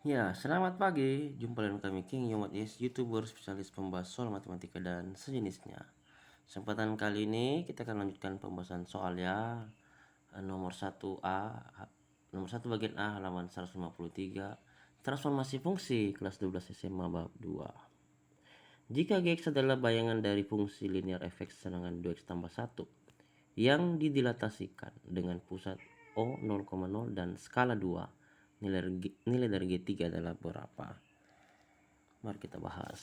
Ya, selamat pagi. Jumpa dengan kami King Yomat Yes, YouTuber spesialis pembahas soal matematika dan sejenisnya. Kesempatan kali ini kita akan lanjutkan pembahasan soal ya nomor 1A, nomor 1 bagian A halaman 153, transformasi fungsi kelas 12 SMA bab 2. Jika Gx adalah bayangan dari fungsi linear fx dengan 2x tambah 1 yang didilatasikan dengan pusat O 0,0 dan skala 2, nilai dari G3 adalah berapa? Mari kita bahas.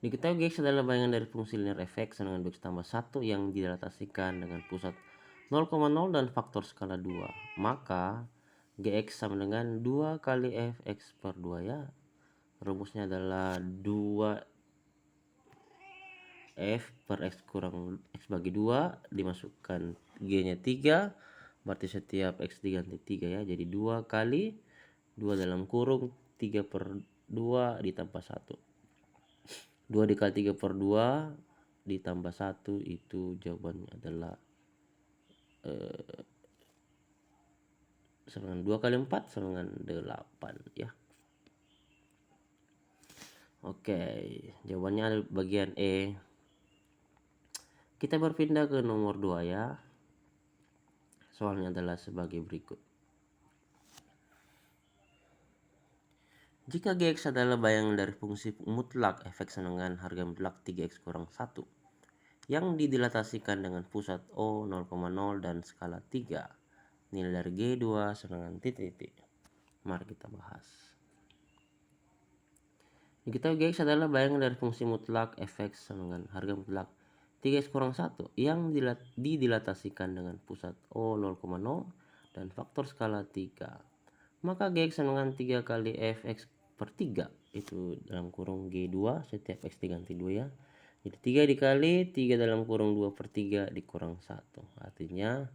Diketahui Gx adalah bayangan dari fungsi linear fx dengan 2x tambah 1 yang direlatasikan dengan pusat 0,0 dan faktor skala 2. Maka Gx sama dengan 2 kali fx per 2 ya. Rumusnya adalah 2 f per x kurang x bagi 2 dimasukkan g nya 3, berarti setiap x diganti 3 ya, jadi 2 kali 2 dalam kurung 3 per 2 ditambah 1, 2 dikali 3 per 2 ditambah 1, itu jawabannya adalah sama dengan 2 kali 4 sama dengan 8 ya. Oke, jawabannya ada bagian E. Kita berpindah ke nomor 2 ya. Soalnya adalah sebagai berikut. Jika Gx adalah bayangan dari fungsi mutlak fx dengan harga mutlak 3x kurang 1 yang didilatasikan dengan pusat O 0,0 dan skala 3, nilai dari G2 sama dengan titik. Mari kita bahas. Diketahui Gx adalah bayangan dari fungsi mutlak fx dengan harga mutlak 3x kurang 1 yang didilatasikan dengan pusat O 0,0 dan faktor skala 3. Maka Gx sama dengan 3 kali fx per 3, itu dalam kurung G2, setiap x diganti 2 ya. Jadi 3 dikali 3 dalam kurung 2 per 3 dikurang 1. Artinya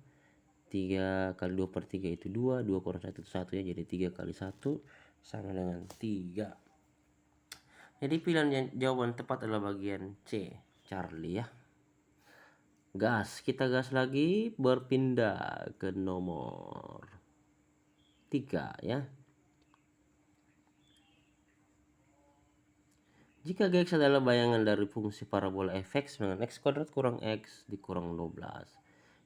3 kali 2 per 3 itu 2, 2 kurang 1 itu 1 ya. Jadi 3 kali 1 sama dengan 3. Jadi pilihan jawaban tepat adalah bagian C, Charlie ya. Kita gas lagi, berpindah ke nomor 3 ya. Jika Gx adalah bayangan dari fungsi parabola fx dengan x kuadrat kurang x dikurang 12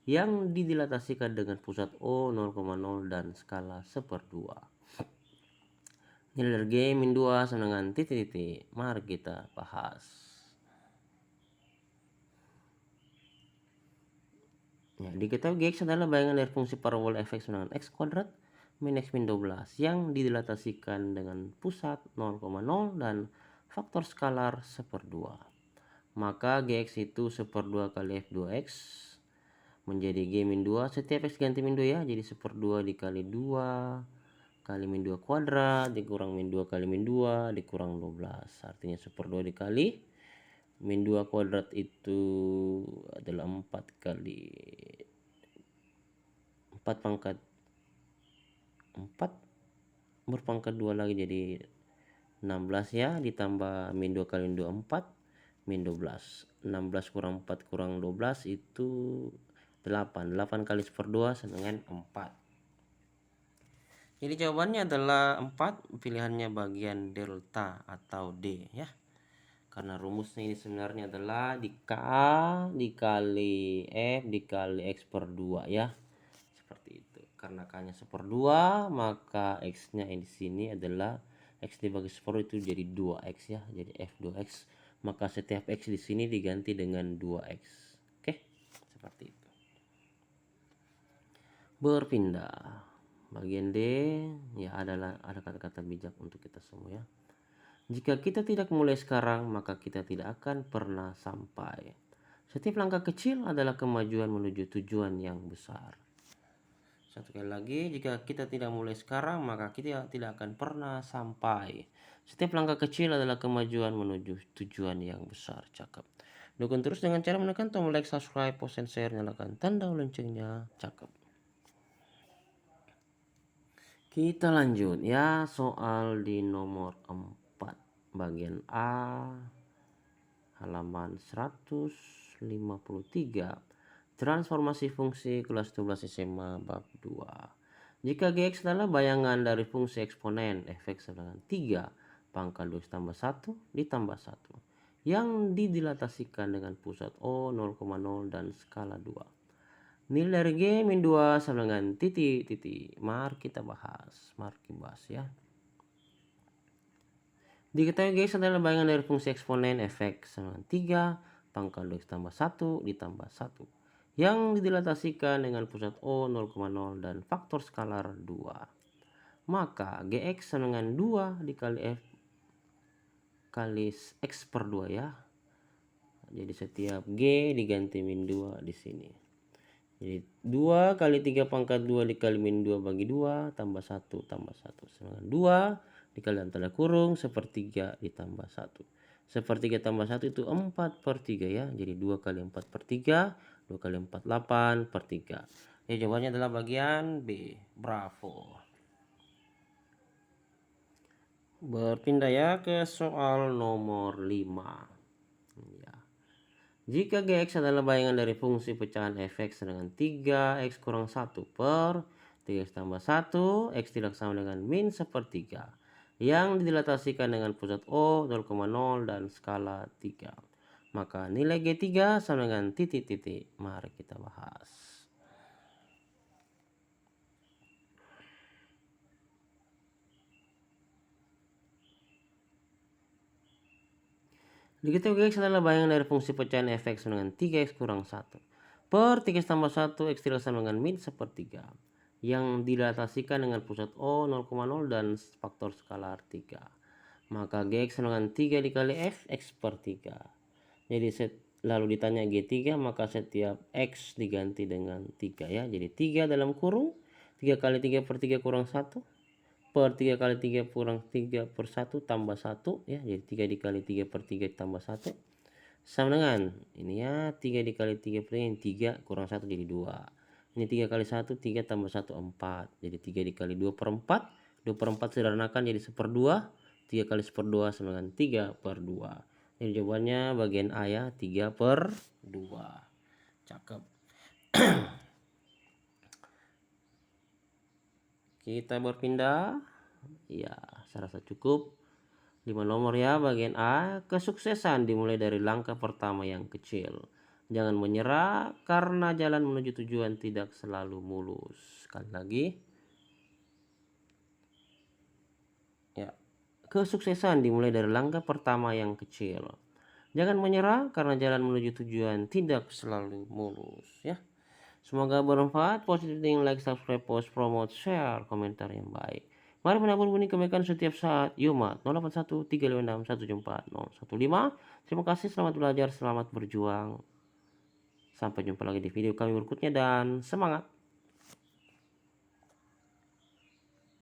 yang didilatasikan dengan pusat O 0,0 dan skala 1/2. Nilai dari G min 2 sama dengan titik-titik. Mari kita bahas. Ya, diketahui Gx adalah bayangan dari fungsi parabola fx dengan x kuadrat min x min 12 yang didilatasikan dengan pusat 0,0 dan faktor skalar 1/2. Maka Gx itu 1/2 kali f2x menjadi G min 2, setiap x ganti min 2 ya, jadi 1/2 dikali 2 kali min 2 kuadrat dikurang min 2 kali min 2 dikurang 12. Artinya 1/2 dikali min 2 kuadrat itu adalah 4 kali 4 pangkat 4 berpangkat 2 lagi jadi 16 ya, ditambah min 2 kali min 2 4 min 12. 16 kurang 4 kurang 12 itu 8. 8 kali 1/2 sama dengan 4. Jadi jawabannya adalah 4, pilihannya bagian delta atau D ya. Karena rumusnya ini sebenarnya adalah K dikali F dikali X per 2 ya. Seperti itu. Karena K-nya 1/2, maka X-nya di sini adalah X dibagi 1/2 itu jadi 2X ya. Jadi F2X. Maka setiap X di sini diganti dengan 2X. Oke, seperti itu. Berpindah. Bagian D ya ada kata-kata bijak untuk kita semua ya. Jika kita tidak mulai sekarang, maka kita tidak akan pernah sampai. Setiap langkah kecil adalah kemajuan menuju tujuan yang besar. Satu kali lagi, jika kita tidak mulai sekarang, maka kita tidak akan pernah sampai. Setiap langkah kecil adalah kemajuan menuju tujuan yang besar. Cakep. Dukung terus dengan cara menekan tombol like, subscribe, post, and share, nyalakan tanda loncengnya. Cakep. Kita lanjut ya, soal di nomor 4 bagian A halaman 153, Transformasi fungsi kelas 12 SMA bab 2. Jika Gx adalah bayangan dari fungsi eksponen fx sama dengan 3 pangkat 2 tambah 1 ditambah 1 yang didilatasikan dengan pusat O 0,0 dan skala 2. Nilai dari G min 2 sama dengan titik. Mari kita bahas. Ya. Diketahui Gx adalah bayangan dari fungsi eksponen fx sama dengan 3 pangkat 2 tambah 1 ditambah 1 yang didilatasikan dengan pusat O 0,0 dan faktor skalar 2. Maka Gx sama dengan 2 dikali F kali X per 2 ya. Jadi setiap G diganti min 2 di sini. Jadi 2 kali 3 pangkat 2 dikali min 2 bagi 2 tambah 1 tambah 1 sama dengan 2 dikali antara kurung sepertiga ditambah 1. Sepertiga tambah 1 itu 4 per 3 ya. Jadi 2 kali 4 per 3. 2 kali 4 8 per 3. Ya, jawabannya adalah bagian B. Bravo. Berpindah ya ke soal nomor 5. Ya. Jika Gx adalah bayangan dari fungsi pecahan fx dengan 3x kurang 1 per 3x tambah 1, x tidak sama dengan min sepertiga yang didilatasikan dengan pusat O 0,0 dan skala 3. Maka nilai G3 sama dengan titik. Mari kita bahas. Diketahui Gx adalah bayangan dari fungsi pecahan fx dengan 3x kurang 1 per 3x tambah 1, x tidak sama dengan min sepertiga yang dilatasikan dengan pusat O 0,0 dan faktor skalar 3. Maka Gx sama dengan 3 dikali F x per 3. Jadi lalu ditanya G3, maka setiap X diganti dengan 3 ya. Jadi 3 dalam kurung 3 kali 3 per 3 kurang 1 per 3 kali 3 kurang 3 per 1 tambah 1 ya. Jadi 3 dikali 3 per 3 tambah 1 sama dengan ini ya, 3 dikali 3 per 3 kurang 1 jadi 2. Ini 3 kali 1 3 tambah 1 4. Jadi 3 dikali 2 per 4. 2 per 4 sederhanakan jadi 1/2. 3 kali 1/2 sama dengan 3/2. Jadi jawabannya bagian A ya, 3/2. Cakep. Kita berpindah. Ya, saya rasa cukup. 5 nomor ya, bagian A. Kesuksesan dimulai dari langkah pertama yang kecil. Jangan menyerah karena jalan menuju tujuan tidak selalu mulus. Sekali lagi. Ya. Kesuksesan dimulai dari langkah pertama yang kecil. Jangan menyerah karena jalan menuju tujuan tidak selalu mulus ya. Semoga bermanfaat. Positif tinggi, like, subscribe, post, promote, share, komentar yang baik. Mari menabur bunyi kebaikan setiap saat. Yumat 081 356 174 015. Terima kasih, selamat belajar, selamat berjuang. Sampai jumpa lagi di video kami berikutnya dan semangat.